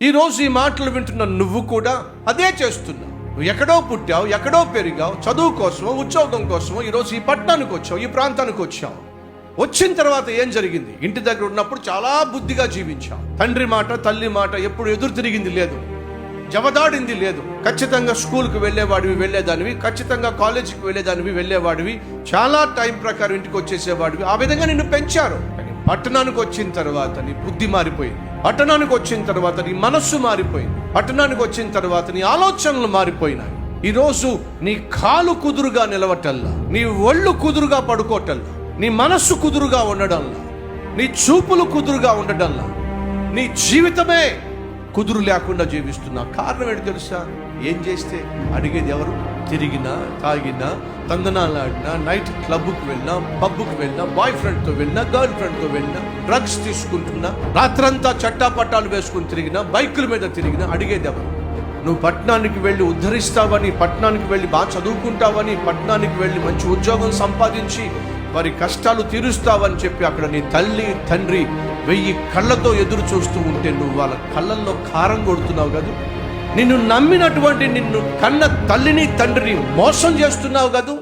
ఈరోజు ఈ మాటలు వింటున్న నువ్వు కూడా అదే చేస్తున్నావు. నువ్వు ఎక్కడో పుట్టావు, ఎక్కడో పెరిగావు, చదువు కోసమో ఉద్యోగం కోసమో ఈరోజు ఈ పట్టణానికి వచ్చావు, ఈ ప్రాంతానికి వచ్చావు. వచ్చిన తర్వాత ఏం జరిగింది? ఇంటి దగ్గర ఉన్నప్పుడు చాలా బుద్ధిగా జీవించావు. తండ్రి మాట తల్లి మాట ఎప్పుడు ఎదురు తిరిగింది లేదు, జవదాడింది లేదు. ఖచ్చితంగా స్కూల్కి వెళ్ళేదానివి, ఖచ్చితంగా కాలేజీకి వెళ్ళేవాడివి, చాలా టైం ప్రకారం ఇంటికి వచ్చేసేవాడివి. ఆ విధంగా నిన్ను పెంచారు. పట్టణానికి వచ్చిన తర్వాత నీ బుద్ధి మారిపోయింది, పట్టణానికి వచ్చిన తర్వాత నీ మనస్సు మారిపోయింది, పట్టణానికి వచ్చిన తర్వాత నీ ఆలోచనలు మారిపోయినాయి. ఈరోజు నీ కాలు కుదురుగా నిలవటల్లా, నీ ఒళ్ళు కుదురుగా పడుకోవటల్లా, నీ మనస్సు కుదురుగా ఉండడంలా, నీ చూపులు కుదురుగా ఉండడంలా, నీ జీవితమే కుదురు లేకుండా జీవిస్తున్నా. కారణం ఏంటి తెలుసా? ఏం చేస్తే అడిగేది ఎవరు? తిరిగినా, తాగినా, తందనాలాడినా, నైట్ క్లబ్కి వెళ్ళినా, పబ్కి వెళ్ళినా, బాయ్ ఫ్రెండ్తో వెళ్ళినా, గర్ల్ ఫ్రెండ్తో వెళ్ళినా, డ్రగ్స్ తీసుకుంటున్నా, రాత్రంతా చట్టాపట్టాలు వేసుకుని తిరిగినా, బైకుల మీద తిరిగినా, అడిగేది ఎవరు? నువ్వు పట్టణానికి వెళ్ళి ఉద్ధరిస్తావని, పట్టణానికి వెళ్ళి బాగా చదువుకుంటావని, పట్టణానికి వెళ్ళి మంచి ఉద్యోగం సంపాదించి వారి కష్టాలు తీరుస్తావని చెప్పి అక్కడ నీ తల్లి తండ్రి 1000 కళ్ళతో ఎదురు చూస్తూ ఉంటే నువ్వు వాళ్ళ కళ్ళల్లో కారం కొడుతున్నావు కదా. నిన్ను నమ్మినటువంటి నిన్ను కన్న తల్లిని తండ్రిని మోసం చేస్తున్నావు కదా.